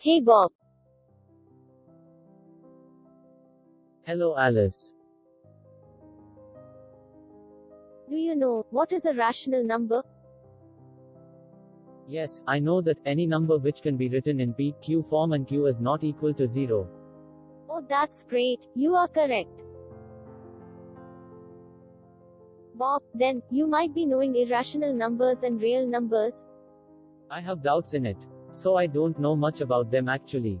Hey Bob, Hello, Alice. do you know what is a rational number? Yes, I know that any number which can be written in PQ form and Q is not equal to 0. Oh, that's great. You are correct. Bob, then, you might be knowing irrational numbers and real numbers. I have doubts in it. So I don't know much about them actually.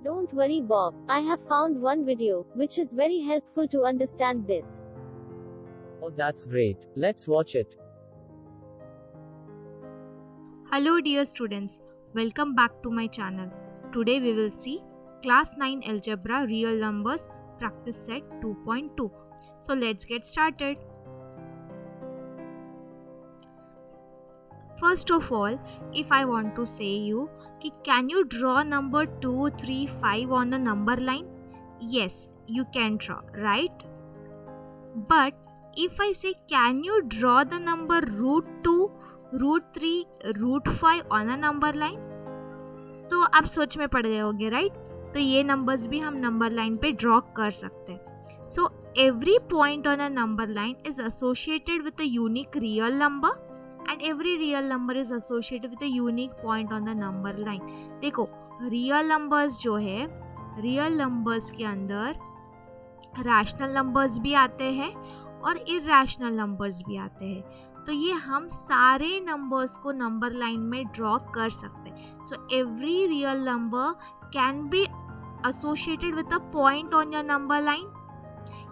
Don't worry, Bob. I have found one video, which is very helpful to understand this. Oh, that's great. Let's watch it. Hello dear students, welcome back to my channel. Today we will see Class 9 Algebra Real Numbers Practice Set 2.2. So let's get started. First of all, if I want to say you, can you draw number 2, 3, 5 on the number line? Yes, you can draw, right? But if I say can you draw the number root 2, root 3, root 5 on a number line, तो आप सोच में पड़ गए होंगे, right? तो ये numbers भी हम नंबर लाइन पे ड्रॉ कर सकते हैं. So every point on a number line is associated with a unique real number and every real number is associated with a unique point on the number line. देखो, real numbers जो है, real numbers के अंदर rational numbers भी आते हैं और irrational numbers भी आते हैं. तो ये हम सारे नंबर्स को नंबर लाइन में ड्रॉ कर सकते हैं. So every real number can be associated with a point on your number line,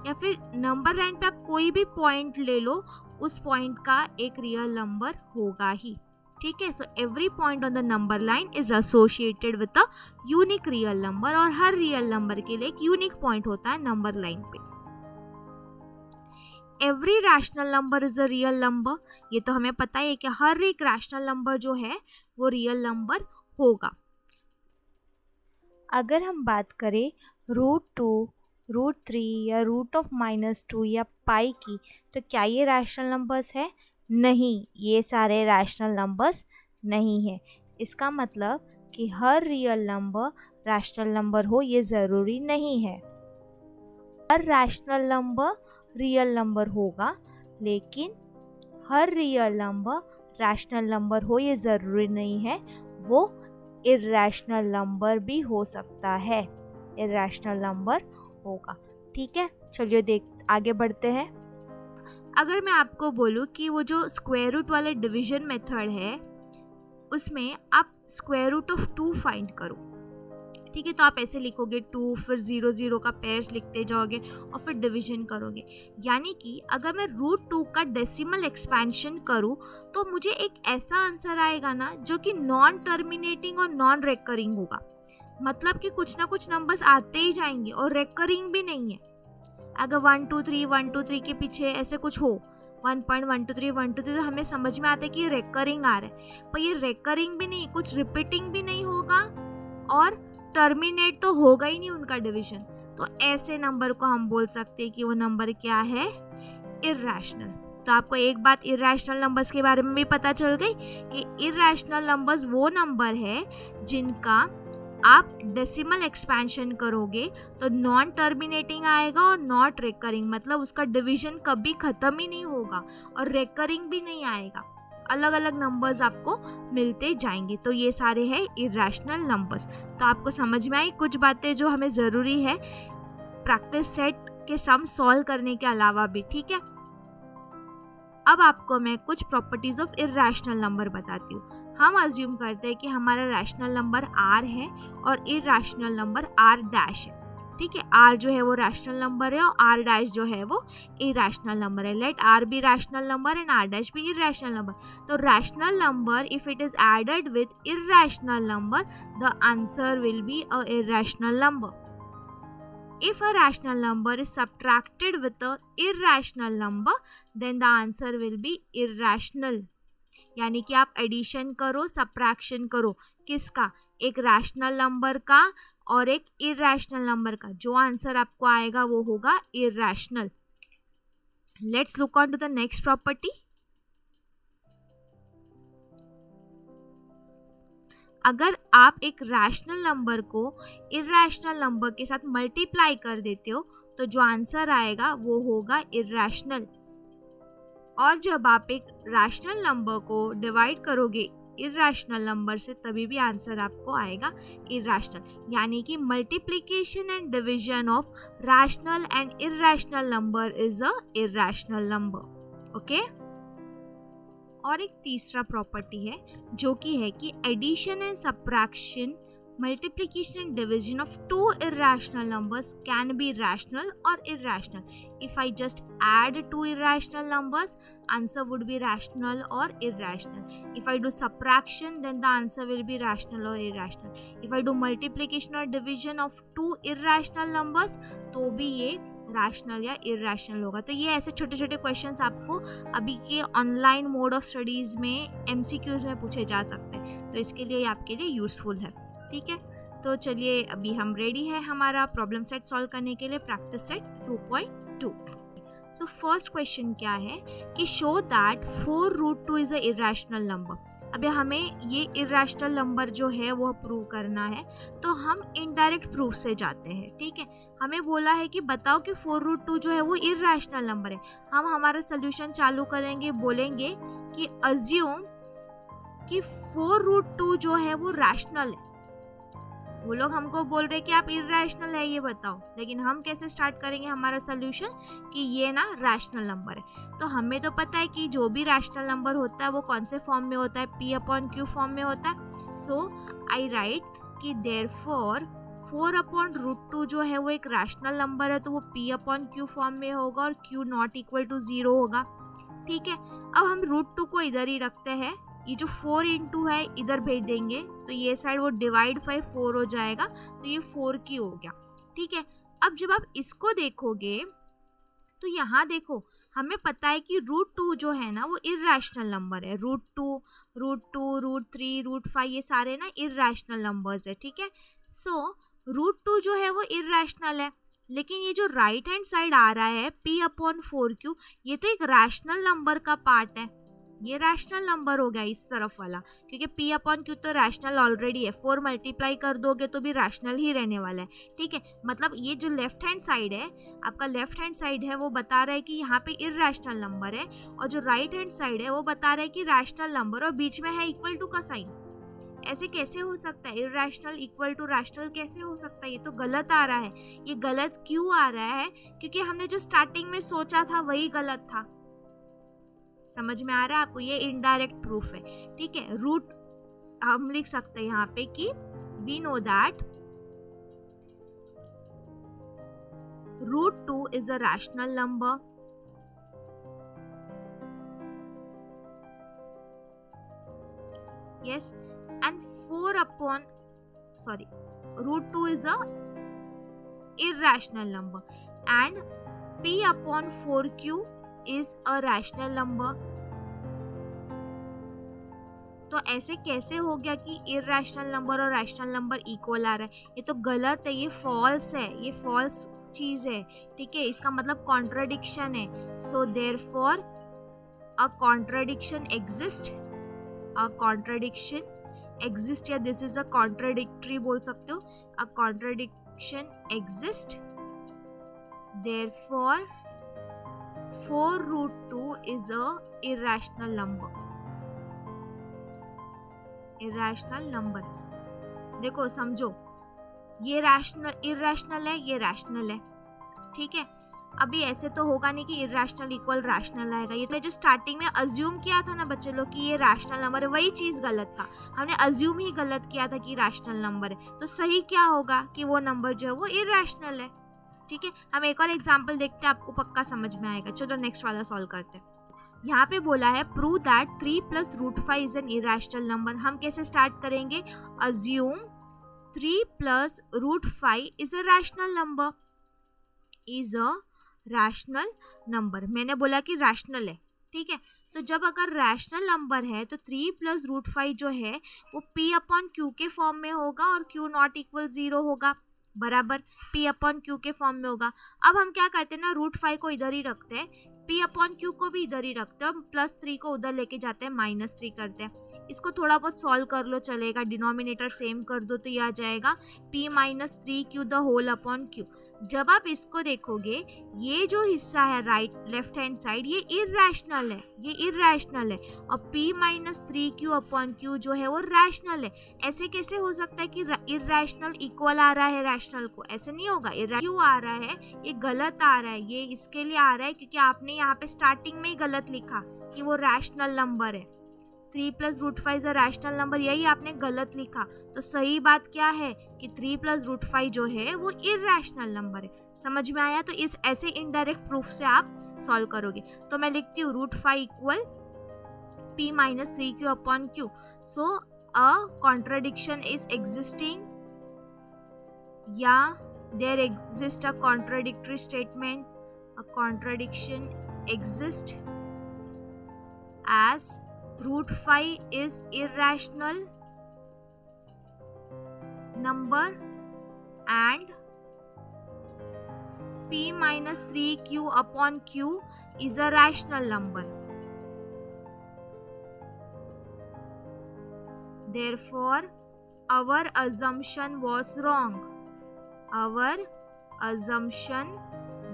या फिर नंबर लाइन पे आप कोई भी पॉइंट ले लो, उस पॉइंट का एक रियल नंबर होगा ही. ठीक है. So every point on the number line is associated with a unique real number, और हर रियल नंबर के लिए एक यूनिक पॉइंट होता है नंबर लाइन पे. Every rational number is a real number. ये तो हमें पता है कि हर एक रैशनल नंबर जो है वो रियल नंबर होगा. अगर हम बात करें रूट 2, रूट 3 या रूट ऑफ -2 या पाई की, तो क्या ये रैशनल नंबर्स है? नहीं, ये सारे रैशनल नंबर्स नहीं है. इसका मतलब कि हर रियल नंबर रैशनल नंबर हो ये ज़रूरी नहीं है. हर रैशनल नंबर रियल नंबर होगा, लेकिन हर रियल नंबर रैशनल नंबर हो ये ज़रूरी नहीं है. वो इरैशनल नंबर भी हो सकता है, इरैशनल नंबर होगा. ठीक है, चलिए आगे बढ़ते हैं. अगर मैं आपको बोलूँ कि वो जो स्क्वायर रूट वाले डिवीजन मेथड है, उसमें आप स्क्वायर रूट ऑफ 2 फाइंड करो. ठीक है, तो आप ऐसे लिखोगे 2, फिर 0 0 का पेयर्स लिखते जाओगे और फिर डिवीजन करोगे. यानी कि अगर मैं रूट 2 का डेसिमल एक्सपेंशन करूँ तो मुझे एक ऐसा आंसर आएगा ना जो कि नॉन टर्मिनेटिंग और नॉन रेकरिंग होगा. मतलब कि कुछ ना कुछ नंबर्स आते ही जाएंगे और रेकरिंग भी नहीं है. अगर 1 2 3 1 2 3 के पीछे ऐसे कुछ हो, 1.123 123, तो हमें समझ में आता है कि ये रेकरिंग आ रहा है. पर ये रेकरिंग भी नहीं, कुछ रिपीटिंग भी नहीं होगा और टर्मिनेट तो होगा ही नहीं उनका डिवीजन. तो ऐसे नंबर को हम बोल सकते हैं कि वो नंबर क्या है? इरैशनल. तो आपको एक बात इरैशनल नंबर्स के बारे में भी पता चल गई कि इरैशनल नंबर्स वो नंबर है जिनका आप डेसिमल एक्सपेंशन करोगे तो नॉन टर्मिनेटिंग आएगा और नॉट रेकरिंग, मतलब उसका डिवीजन कभी खत्म ही नहीं होगा और रेकरिंग भी नहीं आएगा. अलग अलग नंबर्स आपको मिलते जाएंगे. तो ये सारे हैं इरैशनल नंबर्स. तो आपको समझ में आई कुछ बातें जो हमें ज़रूरी है प्रैक्टिस सेट के सम सॉल्व करने के अलावा भी. ठीक है, अब आपको मैं कुछ प्रॉपर्टीज ऑफ इरैशनल नंबर बताती हूँ. हम अज्यूम करते हैं कि हमारा रैशनल नंबर r है और इरैशनल नंबर r डैश है. ठीक है, r जो है वो रैशनल नंबर है और r डैश जो है वो इरैशनल नंबर है. Let r be rational number and r dash be irrational number. तो rational number if it is added with irrational number, the answer will be a irrational number. If a rational number is subtracted with a irrational number, then the answer will be irrational. यानी कि आप addition करो, subtraction करो, किसका? एक rational number का और एक इरैशनल नंबर का. जो आंसर आपको आएगा वो होगा irrational. Let's look on to the next property. अगर आप एक रैशनल नंबर को इर्रेशनल नंबर के साथ मल्टीप्लाई कर देते हो तो जो आंसर आएगा वो होगा इर्रेशनल, और जब आप एक रैशनल नंबर को डिवाइड करोगे इर्रेशनल नंबर से तभी भी आंसर आपको आएगा इर्रेशनल। यानी कि multiplication and division of rational and irrational number is a irrational number. Okay, और एक तीसरा प्रॉपर्टी है जो कि है कि addition and subtraction, multiplication and division of two irrational numbers can be rational or irrational. If I just add two irrational numbers, answer would be rational or irrational. If I do subtraction, then the answer will be rational or irrational. If I do multiplication or division of two irrational numbers, तो भी ये rational या irrational होगा। तो ये ऐसे छोटे छोटे क्वेश्चंस आपको अभी के ऑनलाइन मोड ऑफ स्टडीज में MCQs में पूछे जा सकते हैं, तो इसके लिए आपके लिए यूजफुल है। ठीक है, तो चलिए अभी हम रेडी है हमारा प्रॉब्लम सेट सॉल्व करने के लिए, practice set 2.2। So first question क्या है कि show that 4√2 is a irrational number. अभी हमें ये इर्रेशनल नंबर जो है वो प्रूव करना है, तो हम इनडायरेक्ट प्रूफ से जाते हैं। ठीक है, हमें बोला है कि बताओ कि 4√2 जो है वो इर्रेशनल नंबर है। हम हमारा सोल्यूशन चालू करेंगे, बोलेंगे कि अज्यूम कि 4√2 जो है वो रैशनल है। वो लोग हमको बोल रहे कि आप इर्रेशनल है ये बताओ, लेकिन हम कैसे स्टार्ट करेंगे हमारा सोल्यूशन कि ये ना रैशनल नंबर है। तो हमें तो पता है कि जो भी रैशनल नंबर होता है वो कौन से फॉर्म में होता है, P/Q फॉर्म में होता है। सो आई राइट कि देयरफॉर 4/√2 जो है वो एक रैशनल नंबर है, तो वो P/Q फॉर्म में होगा और Q नॉट इक्वल टू 0 होगा। ठीक है, अब हम √2 को इधर ही रखते हैं, ये जो 4 इंटू है इधर भेज देंगे तो ये साइड वो डिवाइड 4 हो जाएगा, तो ये 4Q हो गया। ठीक है, अब जब आप इसको देखोगे तो यहाँ देखो हमें पता है कि √2 जो है ना वो इर्रेशनल नंबर है। √2, √3, √5 ये सारे ना इर्रेशनल नंबर्स है। ठीक है, सो √2 जो है वो इर्रेशनल है, लेकिन ये जो राइट हैंड साइड आ रहा है P/4Q, ये तो एक रैशनल नंबर का पार्ट है। ये रैशनल नंबर हो गया इस तरफ वाला, क्योंकि P/Q तो रैशनल ऑलरेडी है, 4 मल्टीप्लाई कर दोगे तो भी रैशनल ही रहने वाला है। ठीक है, मतलब ये जो लेफ्ट हैंड साइड है, आपका लेफ्ट हैंड साइड है वो बता रहा है कि यहाँ पे इर्रेशनल नंबर है, और जो राइट हैंड साइड है वो बता रहा है कि रैशनल नंबर, और बीच में है इक्वल टू का साइन। ऐसे कैसे हो सकता है? इर्रेशनल इक्वल टू रैशनल कैसे हो सकता है? ये तो गलत आ रहा है। ये गलत क्यों आ रहा है? क्योंकि हमने जो स्टार्टिंग में सोचा था वही गलत था। समझ में आ रहा है आपको? ये इनडायरेक्ट प्रूफ है। ठीक है, रूट हम लिख सकते हैं यहाँ पे कि we know that √2 is a rational number. Yes, and √2 is a irrational number and P/4Q is a rational number. तो ऐसे कैसे हो गया कि इर्रेशनल नंबर और रैशनल नंबर इक्वल आ रहा है? ये तो गलत है, ये फॉल्स है, ये फॉल्स चीज है। ठीक है, इसका मतलब कॉन्ट्राडिक्शन है। सो देयरफॉर अ कॉन्ट्राडिक्शन एग्जिस्ट, या दिस इज अ कॉन्ट्राडिक्टरी बोल सकते हो। अ contradiction exist, therefore 4√2 is a irrational number. Irrational number, देखो समझो, ये इर्रेशनल है, ये रैशनल है। ठीक है, अभी ऐसे तो होगा नहीं कि इर्रेशनल इक्वल रैशनल आएगा। ये तो जो स्टार्टिंग में अज्यूम किया था ना बच्चे लोग कि ये रैशनल नंबर है, वही चीज गलत था। हमने अज्यूम ही गलत किया था कि रैशनल नंबर है, तो सही क्या होगा कि वो नंबर जो है वो इर्रेशनल है। ठीक है, हम एक और एग्जाम्पल देखते हैं, आपको पक्का समझ में आएगा। चलो नेक्स्ट वाला सॉल्व करते हैं। यहाँ पे बोला है prove that 3 + √5 is an irrational number. हम कैसे स्टार्ट करेंगे? Assume 3 + √5 is a rational number, is a rational number. मैंने बोला कि रैशनल है। ठीक है, तो जब अगर रैशनल नंबर है तो 3 + √5 जो है वो P/Q के फॉर्म में होगा और Q नॉट इक्वल 0 होगा, बराबर P/Q के फॉर्म में होगा। अब हम क्या करते हैं ना, √5 को इधर ही रखते हैं, P अपॉन Q को भी इधर ही रखते हैं, +3 को उधर लेके जाते हैं, -3 करते हैं। इसको थोड़ा बहुत सॉल्व कर लो चलेगा, डिनोमिनेटर सेम कर दो तो ये आ जाएगा P - 3Q the whole upon Q। जब आप इसको देखोगे, ये जो हिस्सा है राइट लेफ्ट हैंड साइड, ये इर्रेशनल है, ये इर्रेशनल है, और P - 3Q अपॉन Q जो है वो रैशनल है। ऐसे कैसे हो सकता है कि इर्रेशनल इक्वल आ रहा है रैशनल को? ऐसे नहीं होगा। क्यों आ रहा है? ये गलत आ रहा है। ये इसके लिए आ रहा है क्योंकि आपने यहाँ पे स्टार्टिंग में ही गलत लिखा कि वो रैशनल नंबर है। 3 + √5 इज अ रैशनल नंबर, यही आपने गलत लिखा। तो सही बात क्या है कि 3 + √5 जो है वो इर्रेशनल नंबर है। समझ में आया? तो इस ऐसे इनडायरेक्ट प्रूफ से आप सॉल्व करोगे। तो मैं लिखती हूँ √5 equal P - 3Q upon Q। So a contradiction is existing, या there exist a contradictory statement. A contradiction exist as √5 is irrational number and P - 3Q upon Q is a rational number. Therefore, our assumption was wrong. Our assumption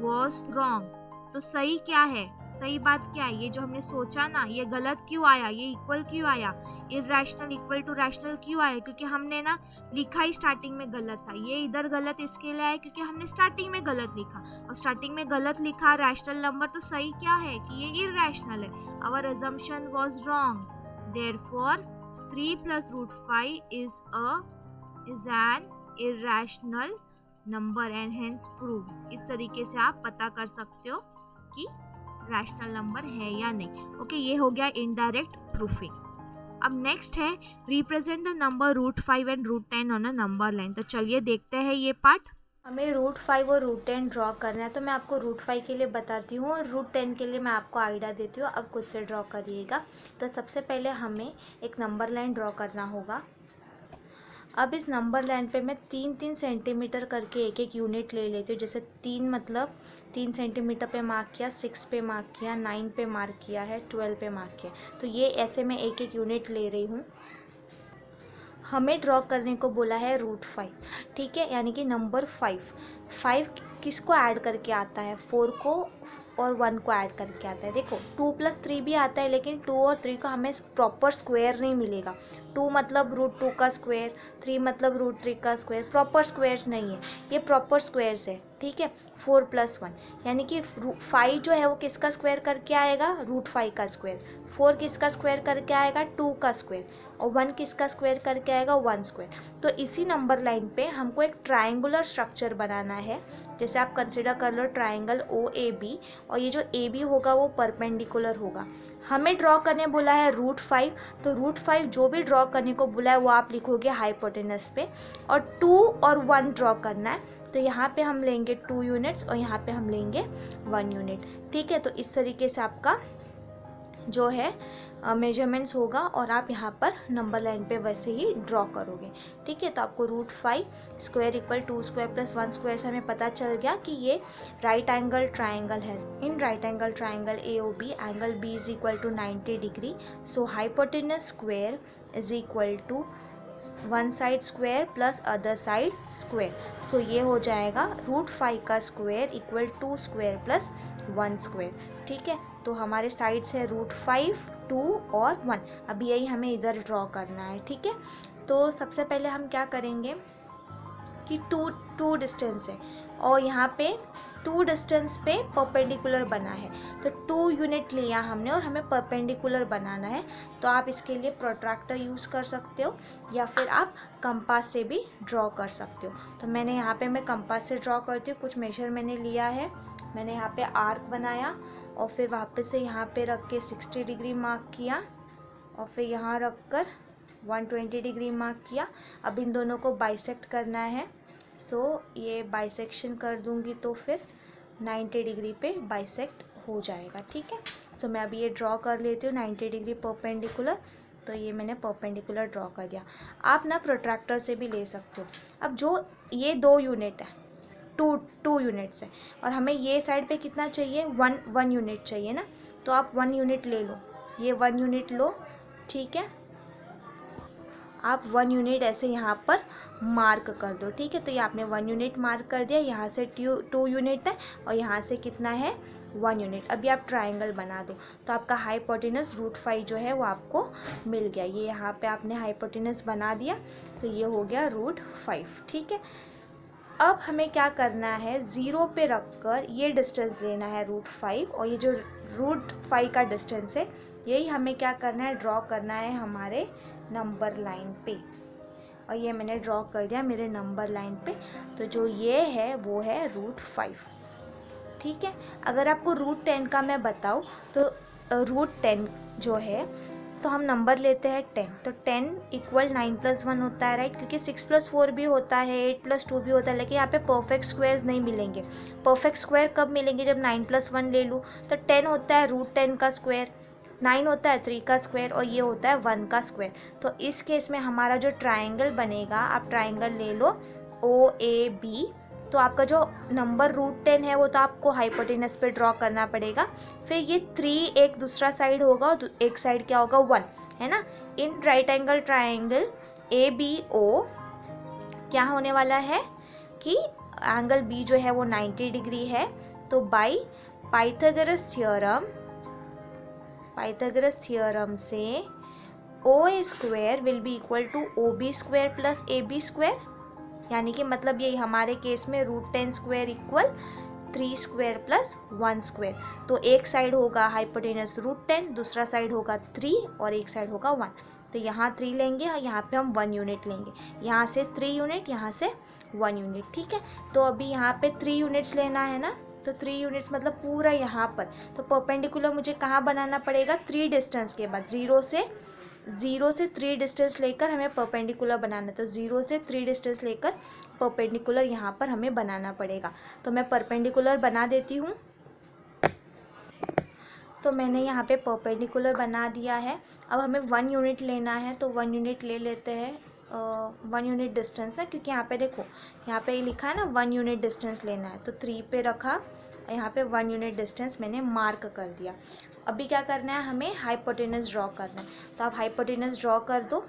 was wrong. तो सही क्या है? सही बात क्या है? ये जो हमने सोचा ना, ये गलत क्यों आया? ये इक्वल क्यों आया? इर्रेशनल इक्वल टू रैशनल क्यों आया? क्योंकि हमने ना लिखा ही स्टार्टिंग में गलत था। ये इधर गलत इसके लिए आया क्योंकि हमने स्टार्टिंग में गलत लिखा, और स्टार्टिंग में गलत लिखा रैशनल नंबर, तो सही क्या है कि ये इर्रेशनल है। Our assumption was wrong, therefore 3 + √5 is an irrational number and hence proved। इस तरीके से आप पता कर सकते हो कि रैशनल नंबर है या नहीं। ओके, ये हो गया इनडायरेक्ट प्रूफिंग। अब नेक्स्ट है represent the number √5 and √10 on a number line. तो चलिए देखते हैं ये पार्ट। हमें √5 और √10 ड्रॉ करना है, तो मैं आपको √5 के लिए बताती हूँ और √10 के लिए मैं आपको आइडिया देती हूँ। अब खुद से ड्रॉ करिएगा। तो सबसे पहले हमें एक नंबर लाइन ड्रॉ करना होगा। अब इस नंबर लाइन पे मैं 3-3 सेंटीमीटर करके एक एक यूनिट ले लेती हूँ। जैसे 3 मतलब 3 सेंटीमीटर पे मार्क किया, 6 पे मार्क किया, 9 पे मार्क किया है, 12 पे मार्क किया। तो ये ऐसे मैं एक एक यूनिट ले रही हूँ। हमें ड्रॉ करने को बोला है √5, ठीक है, यानी कि नंबर 5 किसको ऐड करके आता है? 4 को और 1 को ऐड करके आता है। देखो 2 + 3 भी आता है, लेकिन 2 और 3 को हमें प्रॉपर स्क्वायर नहीं मिलेगा। 2 मतलब √2 का स्क्वायर, 3 मतलब √3 का स्क्वायर, प्रॉपर स्क्वायर्स नहीं है, ये प्रॉपर स्क्वायर्स है, ठीक है। 4 + 1 यानी कि 5 जो है वो किसका स्क्वायर करके आएगा? √5 का स्क्वायर। 4 किसका स्क्वायर करके आएगा? 2 का स्क्वायर। और 1 किसका स्क्वायर करके आएगा? 1 स्क्वायर। तो इसी नंबर लाइन पे हमको एक ट्रायंगुलर स्ट्रक्चर बनाना है। जैसे आप कंसिडर कर लो ट्रायंगल OAB, और ये जो AB होगा वो परपेंडिकुलर होगा। हमें ड्रॉ करने बोला है √5, तो √5 जो भी ड्रॉ करने को बोला है वो आप लिखोगे हाइपोटेनस पे, और 2 और 1 ड्रॉ करना है। तो यहाँ पे हम लेंगे 2 यूनिट्स और यहाँ पे हम लेंगे 1 यूनिट, ठीक है। तो इस तरीके से आपका जो है मेजरमेंट्स होगा, और आप यहाँ पर नंबर लाइन पे वैसे ही ड्रॉ करोगे, ठीक है। तो आपको √5 स्क्वायर इक्वल 2 स्क्वायर + 1 स्क्वायर से हमें पता चल गया कि ये राइट एंगल ट्राइंगल है। In right angle triangle AOB angle B is equal to 90 degree. So hypotenuse square is equal to one side square plus other side square. So ये हो जाएगा √5 का square equal 2 square plus 1 square, ठीक है। तो हमारे sides है √5, 2 और 1। अभी यही हमें इधर ड्रॉ करना है, ठीक है। तो सबसे पहले हम क्या करेंगे कि 2 डिस्टेंस है, और यहाँ पे 2 डिस्टेंस पे परपेंडिकुलर बना है, तो 2 यूनिट लिया हमने और हमें परपेंडिकुलर बनाना है। तो आप इसके लिए प्रोट्रैक्टर यूज़ कर सकते हो, या फिर आप कंपास से भी ड्रॉ कर सकते हो। तो मैंने यहाँ पे मैं कंपास से ड्रॉ करती हूँ। कुछ मेजर मैंने लिया है, मैंने यहाँ पे आर्क बनाया, और फिर वापस से यहाँ पे रख के 60 डिग्री मार्क किया, और फिर यहाँ रख कर 120 डिग्री मार्क किया। अब इन दोनों को बाइसेक्ट करना है। सो ये बाइसेक्शन कर दूंगी तो फिर 90 डिग्री पे बाइसेक्ट हो जाएगा, ठीक है। सो मैं अभी ये ड्रॉ कर लेती हूँ 90 डिग्री परपेंडिकुलर। तो ये मैंने परपेंडिकुलर ड्रॉ कर दिया। आप ना प्रोट्रैक्टर से भी ले सकते हो। अब जो ये 2 यूनिट है, टू यूनिट्स है, और हमें ये साइड पे कितना चाहिए, वन यूनिट चाहिए ना, तो आप 1 यूनिट ले लो, ये 1 यूनिट लो, ठीक है। आप 1 यूनिट ऐसे यहाँ पर मार्क कर दो, ठीक है। तो ये आपने 1 यूनिट मार्क कर दिया, यहाँ से 2 यूनिट है और यहाँ से कितना है 1 यूनिट। अभी आप ट्राइंगल बना दो, तो आपका हाइपोटेनस √5 जो है वो आपको मिल गया। ये यहाँ पे आपने हाइपोटेनस बना दिया, तो ये हो गया √5, ठीक है। अब हमें क्या करना है, 0 पे रखकर ये डिस्टेंस लेना है √5, और ये जो √5 का डिस्टेंस है यही हमें क्या करना है, ड्रॉ करना है हमारे नंबर लाइन पे। और ये मैंने ड्रॉ कर दिया मेरे नंबर लाइन पे। तो जो ये है वो है √5, ठीक है। अगर आपको √10 का मैं बताऊँ तो √10 जो है, तो हम नंबर लेते हैं 10, तो 10 = 9 + 1 होता है, राइट, क्योंकि 6 + 4 भी होता है, 8 + 2 भी होता है, लेकिन यहाँ पे परफेक्ट स्क्वायर्स नहीं मिलेंगे। परफेक्ट स्क्वायर कब मिलेंगे, जब 9 + 1 ले लूँ। तो 10 होता है √10 का स्क्वायर, 9 होता है 3 का स्क्वायर, और ये होता है 1 का स्क्वायर। तो इस केस में हमारा जो ट्राइंगल बनेगा, आप ट्राइंगल ले लो OAB। तो आपका जो नंबर √10 है वो तो आपको हाइपोटेनस पे ड्रॉ करना पड़ेगा। फिर ये 3 एक दूसरा साइड होगा और एक साइड क्या होगा, 1, है ना। इन राइट एंगल ट्राइंगल ABO क्या होने वाला है कि एंगल B जो है वो 90 डिग्री है। तो बाय पाइथागोरस थ्योरम से OA² will be equal to OB² plus AB², यानी कि मतलब ये हमारे केस में √10² = 3² प्लस 1²। तो एक साइड होगा हाइपोटेनस √10, दूसरा साइड होगा 3 और एक साइड होगा 1। तो यहाँ 3 लेंगे और यहाँ पे हम 1 यूनिट लेंगे, यहाँ से 3 यूनिट, यहाँ से 1 यूनिट, ठीक है। तो अभी यहाँ पे 3 यूनिट्स लेना है ना, तो 3 यूनिट्स मतलब पूरा यहाँ पर। तो परपेंडिकुलर मुझे कहाँ बनाना पड़ेगा, 3 डिस्टेंस के बाद, 0 से 3 डिस्टेंस लेकर हमें परपेंडिकुलर बनाना है। तो 0 से 3 डिस्टेंस लेकर परपेंडिकुलर यहाँ पर हमें बनाना पड़ेगा। तो मैं परपेंडिकुलर बना देती हूँ। तो मैंने यहाँ पे परपेंडिकुलर बना दिया है। अब हमें 1 यूनिट लेना है, तो 1 यूनिट ले लेते हैं, 1 यूनिट डिस्टेंस है, क्योंकि यहाँ पे देखो, यहाँ पे लिखा है ना 1 यूनिट डिस्टेंस लेना है। तो 3 पे रखा, यहाँ पे 1 यूनिट डिस्टेंस मैंने मार्क कर दिया। अभी क्या करना है, हमें हाइपोटेनस ड्रॉ करना है। तो आप हाइपोटेनस ड्रॉ कर दो,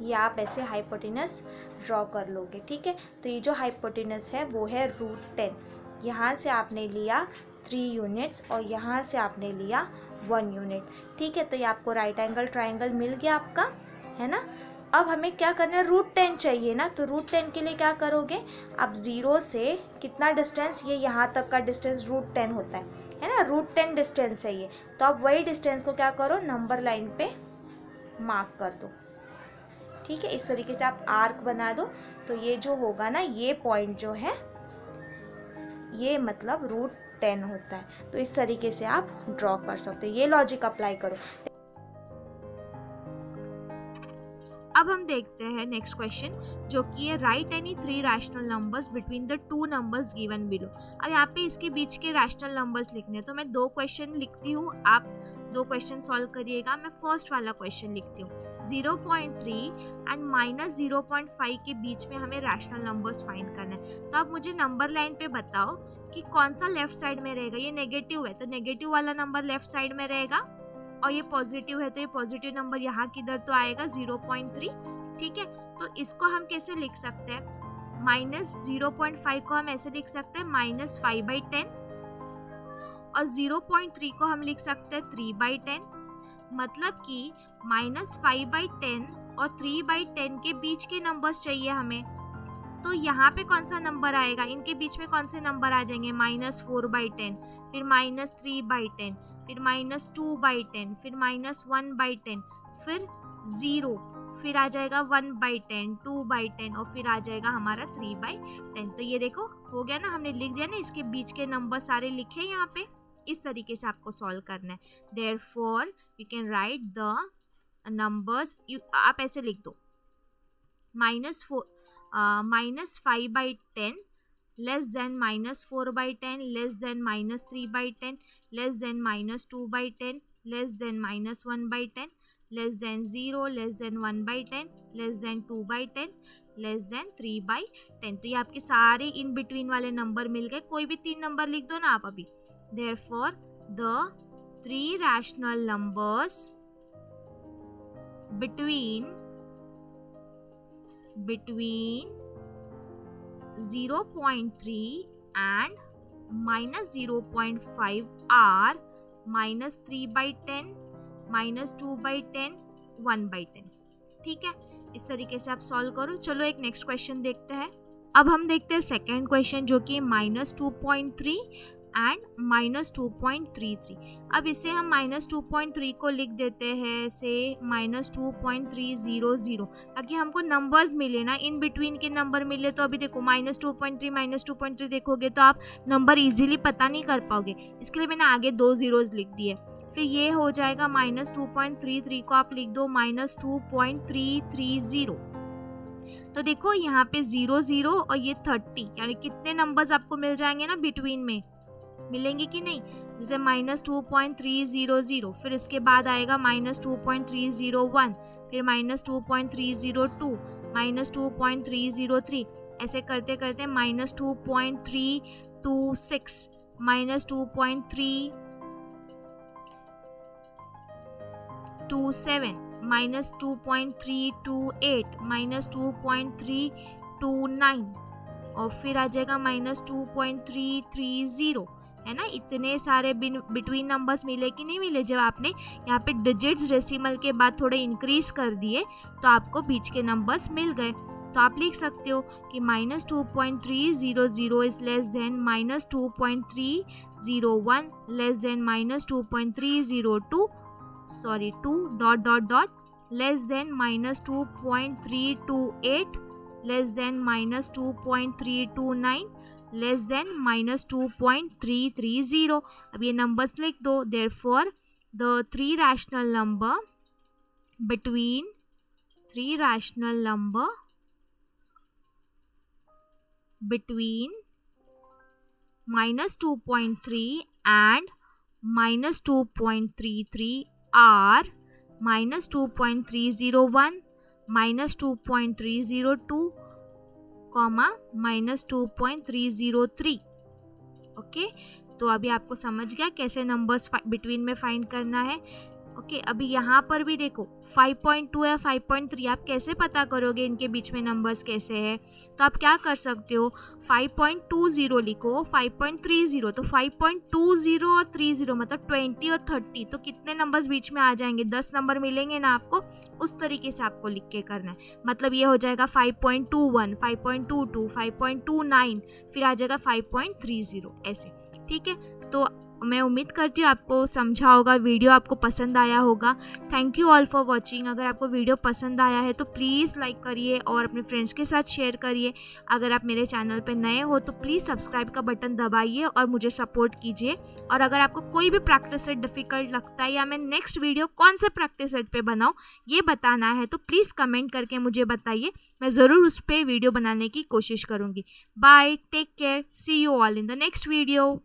या आप ऐसे हाइपोटेनस ड्रॉ कर लोगे, ठीक है। तो ये जो हाइपोटेनस है वो है √10। यहाँ से आपने लिया 3 यूनिट्स और यहाँ से आपने लिया 1 यूनिट, ठीक है। तो ये आपको राइट एंगल ट्राइंगल मिल गया आपका, है ना। अब हमें क्या करना है, √10 चाहिए ना, तो √10 के लिए क्या करोगे आप, 0 से कितना डिस्टेंस, ये यहाँ तक का डिस्टेंस √10 होता है ना, √10 डिस्टेंस है ये। तो आप वही डिस्टेंस को क्या करो, नंबर लाइन पे मार्क कर दो, ठीक है। इस तरीके से आप आर्क बना दो। तो ये जो होगा ना, ये पॉइंट जो है ये मतलब √10 होता है। तो इस तरीके से आप ड्रॉ कर सकते हो, ये लॉजिक अप्लाई करो। अब हम देखते हैं नेक्स्ट क्वेश्चन, जो कि है right any 3 rational numbers between the 2 numbers given below. अब यहाँ पे इसके बीच के रैशनल नंबर्स लिखने हैं, तो मैं 2 क्वेश्चन लिखती हूँ, आप 2 क्वेश्चन सॉल्व करिएगा। मैं फर्स्ट वाला क्वेश्चन लिखती हूँ। 0.3 एंड -0.5 के बीच में हमें रैशनल नंबर्स फाइंड करना है। तो आप मुझे नंबर लाइन पे बताओ कि कौन सा लेफ्ट साइड में रहेगा। ये नेगेटिव है तो नेगेटिव वाला नंबर लेफ्ट साइड में रहेगा, और ये पॉजिटिव है तो ये पॉजिटिव नंबर यहाँ किधर तो आएगा 0.3, ठीक है। तो इसको हम कैसे लिख सकते हैं, -0.5 को हम ऐसे लिख सकते हैं -5/10, और 0.3 को हम लिख सकते हैं 3/10। मतलब कि -5/10 और 3/10 के बीच के नंबर्स चाहिए हमें। तो यहाँ पे कौन सा नंबर आएगा, इनके बीच में कौन से नंबर आ जाएंगे, -4/10, फिर -3/10, फिर -2/10, फिर -1/10, फिर 0, फिर आ जाएगा 1/10, 2/10 और फिर आ जाएगा हमारा 3/10। तो ये देखो हो गया ना, हमने लिख दिया ना, इसके बीच के नंबर सारे लिखे यहाँ पे। इस तरीके से आपको सॉल्व करना है। Therefore you can write the numbers, आप ऐसे लिख दो, -5/10 less than -4/10 less than -3/10 less than -2/10 less than -1/10 less than 0 less than 1/10 less than 2/10 less than 3/10। तो ये आपके सारे इन बिटवीन वाले नंबर मिल गए, कोई भी 3 नंबर लिख दो ना आप अभी। Therefore the 3 rational numbers between 0.3 and -0.5 are -3/10, -2/10, 1/10। ठीक है, इस तरीके से आप सॉल्व करो। चलो एक नेक्स्ट क्वेश्चन देखते हैं। अब हम देखते हैं सेकेंड क्वेश्चन जो कि -2.3 एंड -2.33। अब इसे हम -2.3 को लिख देते हैं से -2.300, ताकि हमको नंबर्स मिले ना, इन बिटवीन के नंबर मिले। तो अभी देखो -2.3 देखोगे तो आप नंबर इजीली पता नहीं कर पाओगे, इसके लिए मैंने आगे 2 जीरोस लिख दिए। फिर ये हो जाएगा -2.33 को आप लिख दो -2.330। तो देखो यहाँ पे 0 और ये 30, यानी कितने नंबर्स आपको मिल जाएंगे ना बिटवीन में, मिलेंगे कि नहीं। जैसे -2.300, फिर इसके बाद आएगा -2.301, फिर -2.302, -2.303, ऐसे करते करते -2.326, -2.327, -2.328, -2.329, और फिर आ जाएगा -2.330, है ना। इतने सारे बिटवीन नंबर्स मिले कि नहीं मिले। जब आपने यहाँ पे डिजिट्स डेसिमल के बाद थोड़े इंक्रीज कर दिए तो आपको बीच के नंबर्स मिल गए। तो आप लिख सकते हो कि -2.300 is less than -2.301 less than -2.302 2 ... less than -2.328 less than -2.329 less than -2.330। अब ये नंबर्स लिख दो। Therefore the 3 rational number between 3 rational number between -2.3 and -2.33 are -2.301, -2.302, -2.303। Okay, तो अभी आपको समझ गया कैसे नंबर्स बिटवीन में फाइंड करना है। ओके, अभी यहाँ पर भी देखो 5.2 या 5.3, आप कैसे पता करोगे इनके बीच में नंबर्स कैसे हैं। तो आप क्या कर सकते हो, 5.20 लिखो, 5.30, तो 5.20 और 30 मतलब 20 और 30, तो कितने नंबर्स बीच में आ जाएंगे, 10 नंबर मिलेंगे ना आपको। उस तरीके से आपको लिख के करना है। मतलब ये हो जाएगा 5.21, 5.22, 5.29, फिर आ जाएगा 5.30 ऐसे। ठीक है, तो मैं उम्मीद करती हूँ आपको समझा होगा, वीडियो आपको पसंद आया होगा। Thank you all for watching. अगर आपको वीडियो पसंद आया है तो प्लीज़ लाइक करिए और अपने फ्रेंड्स के साथ शेयर करिए। अगर आप मेरे चैनल पर नए हो तो प्लीज़ सब्सक्राइब का बटन दबाइए और मुझे सपोर्ट कीजिए। और अगर आपको कोई भी प्रैक्टिस सेट डिफ़िकल्ट लगता है या मैं नेक्स्ट वीडियो कौन से प्रैक्टिस सेट पर बनाऊँ ये बताना है तो प्लीज़ कमेंट करके मुझे बताइए, मैं ज़रूर उस पर वीडियो बनाने की कोशिश करूँगी। Bye, take care, see you all in the next video.